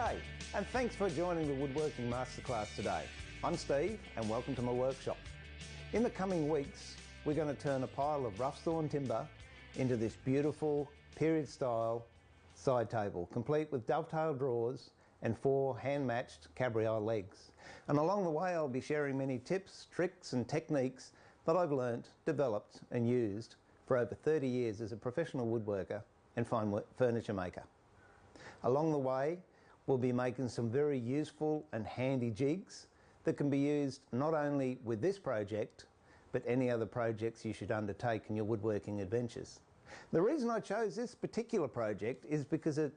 G'day, and thanks for joining the Woodworking Masterclass today. I'm Steve, and welcome to my workshop. In the coming weeks, we're going to turn a pile of rough-sawn timber into this beautiful period-style side table, complete with dovetail drawers and 4 hand-matched cabriole legs. And along the way, I'll be sharing many tips, tricks and techniques that I've learnt, developed and used for over 30 years as a professional woodworker and fine furniture maker. Along the way, we'll be making some very useful and handy jigs that can be used not only with this project, but any other projects you should undertake in your woodworking adventures. The reason I chose this particular project is because it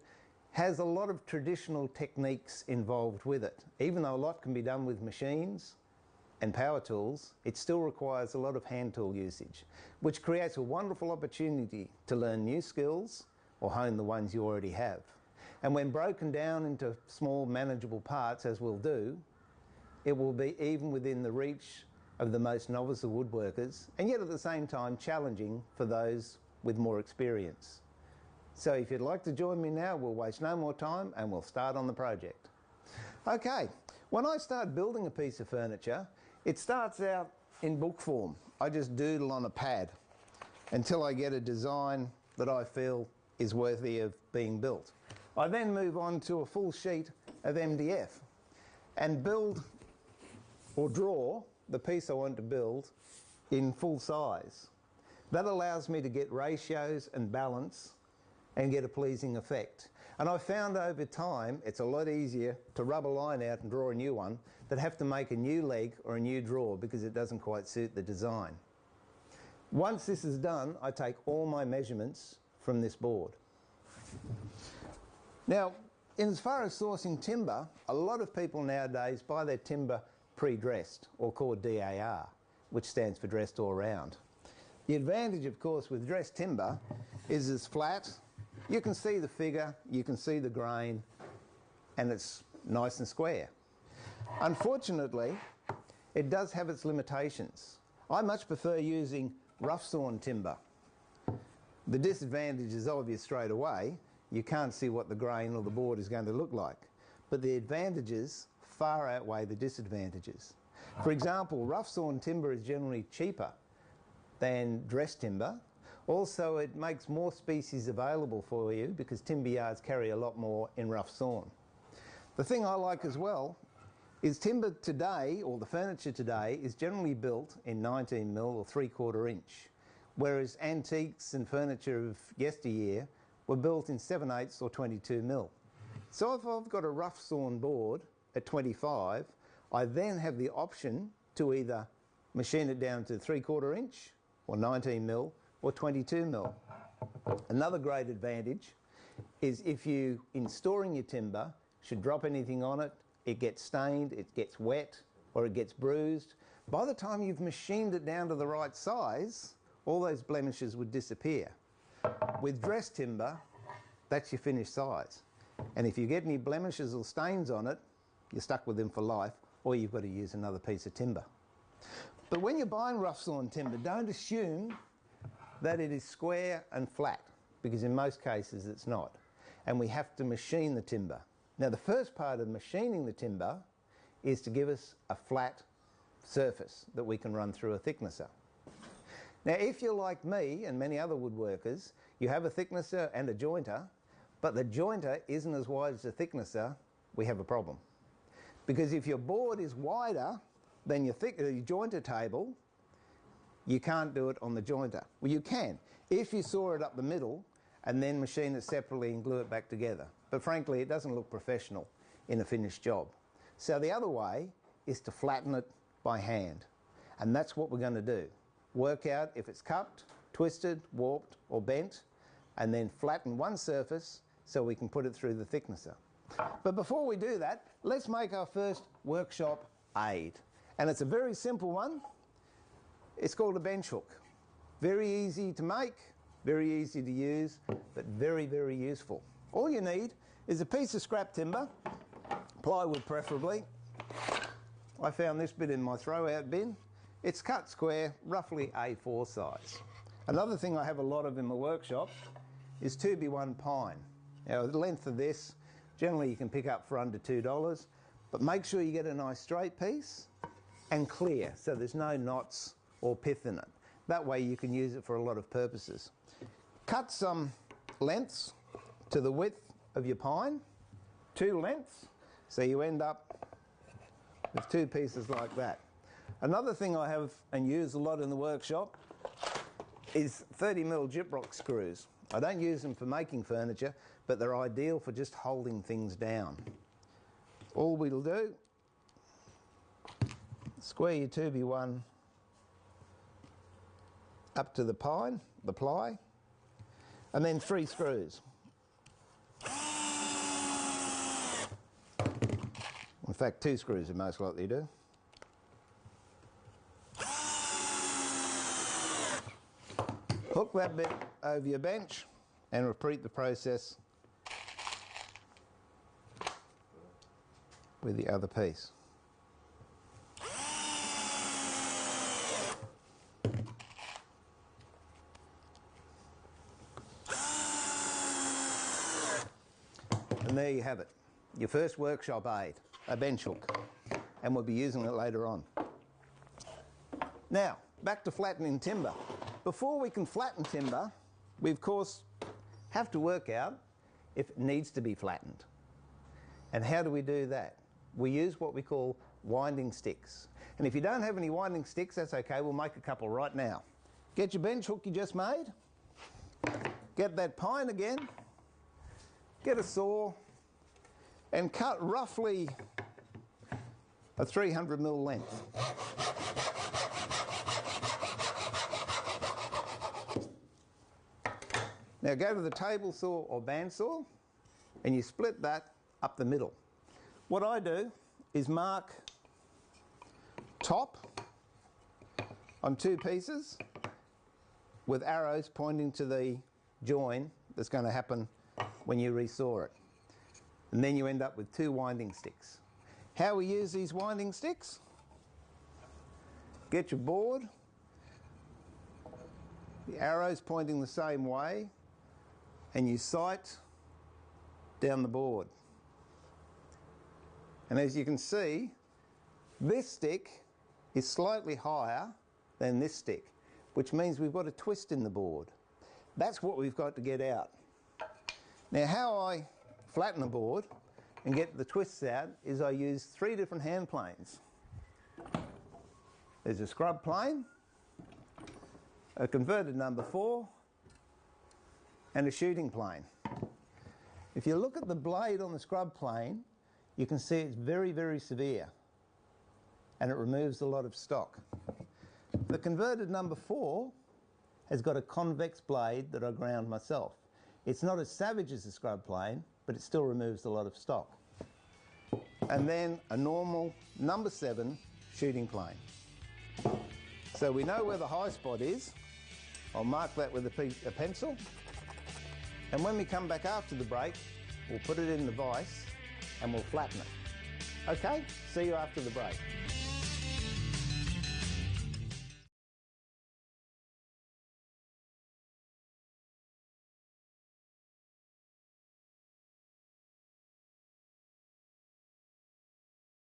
has a lot of traditional techniques involved with it. Even though a lot can be done with machines and power tools, it still requires a lot of hand tool usage, which creates a wonderful opportunity to learn new skills or hone the ones you already have. And when broken down into small manageable parts, as we'll do, it will be even within the reach of the most novice of woodworkers, and yet at the same time challenging for those with more experience. So if you'd like to join me now, we'll waste no more time and we'll start on the project. Okay, when I start building a piece of furniture, it starts out in book form. I just doodle on a pad until I get a design that I feel is worthy of being built. I then move on to a full sheet of MDF and build or draw the piece I want to build in full size. That allows me to get ratios and balance and get a pleasing effect. And I've found over time it's a lot easier to rub a line out and draw a new one than have to make a new leg or a new drawer because it doesn't quite suit the design. Once this is done, I take all my measurements from this board. Now, as far as sourcing timber, a lot of people nowadays buy their timber pre-dressed, or called DAR, which stands for dressed all round. The advantage, of course, with dressed timber is it's flat. You can see the figure, you can see the grain, and it's nice and square. Unfortunately, it does have its limitations. I much prefer using rough-sawn timber. The disadvantage is obvious straight away. You can't see what the grain or the board is going to look like. But the advantages far outweigh the disadvantages. For example, rough-sawn timber is generally cheaper than dressed timber. Also, it makes more species available for you because timber yards carry a lot more in rough sawn. The thing I like as well is timber today, or the furniture today, is generally built in 19mm or 3/4 inch, whereas antiques and furniture of yesteryear were built in 7/8 or 22mm. So if I've got a rough sawn board at 25, I then have the option to either machine it down to 3/4 inch or 19mm or 22mm. Another great advantage is if you, in storing your timber, should drop anything on it, it gets stained, it gets wet, or it gets bruised. By the time you've machined it down to the right size, all those blemishes would disappear. With dressed timber, that's your finished size. And if you get any blemishes or stains on it, you're stuck with them for life, or you've got to use another piece of timber. But when you're buying rough-sawn timber, don't assume that it is square and flat, because in most cases it's not. And we have to machine the timber. Now, the first part of machining the timber is to give us a flat surface that we can run through a thicknesser. Now, if you're like me and many other woodworkers, you have a thicknesser and a jointer, but the jointer isn't as wide as the thicknesser, we have a problem. Because if your board is wider than your jointer table, you can't do it on the jointer. Well, you can, if you saw it up the middle and then machine it separately and glue it back together. But frankly, it doesn't look professional in a finished job. So the other way is to flatten it by hand. And that's what we're going to do. Work out if it's cupped, twisted, warped or bent, and then flatten one surface so we can put it through the thicknesser. But before we do that, let's make our first workshop aid. And it's a very simple one. It's called a bench hook. Very easy to make, very easy to use, but very, very useful. All you need is a piece of scrap timber, plywood preferably. I found this bit in my throw-out bin. It's cut square, roughly A4 size. Another thing I have a lot of in my workshop is 2x1 pine. Now, the length of this Generally you can pick up for under $2, but make sure you get a nice straight piece and clear, so there's no knots or pith in it. That way you can use it for a lot of purposes. Cut some lengths to the width of your pine, 2 lengths, so you end up with 2 pieces like that. Another thing I have and use a lot in the workshop is 30mm gyprock screws. I don't use them for making furniture, but they're ideal for just holding things down. All we'll do, square your 2B1 up to the pine, the ply, and then 3 screws. In fact, 2 screws are most likely to do. Hook that bit over your bench and repeat the process with the other piece. And there you have it, your first workshop aid, a bench hook, and we'll be using it later on. Now, back to flattening timber. Before we can flatten timber, we of course have to work out if it needs to be flattened. And how do we do that? We use what we call winding sticks. And if you don't have any winding sticks, that's okay, we'll make a couple right now. Get your bench hook you just made, get that pine again, get a saw, and cut roughly a 300mm length. Now go to the table saw or bandsaw and you split that up the middle. What I do is mark top on 2 pieces with arrows pointing to the join that's going to happen when you resaw it. And then you end up with 2 winding sticks. How we use these winding sticks? Get your board, the arrows pointing the same way, and you sight down the board. And as you can see, this stick is slightly higher than this stick, which means we've got a twist in the board. That's what we've got to get out. Now how I flatten a board and get the twists out is I use 3 different hand planes. There's a scrub plane, a converted number 4, and a shooting plane. If you look at the blade on the scrub plane, you can see it's very, very severe and it removes a lot of stock. The converted number 4 has got a convex blade that I ground myself. It's not as savage as the scrub plane, but it still removes a lot of stock. And then a normal number 7 shooting plane. So we know where the high spot is. I'll mark that with a pencil. And when we come back after the break, we'll put it in the vise and we'll flatten it. Okay, see you after the break.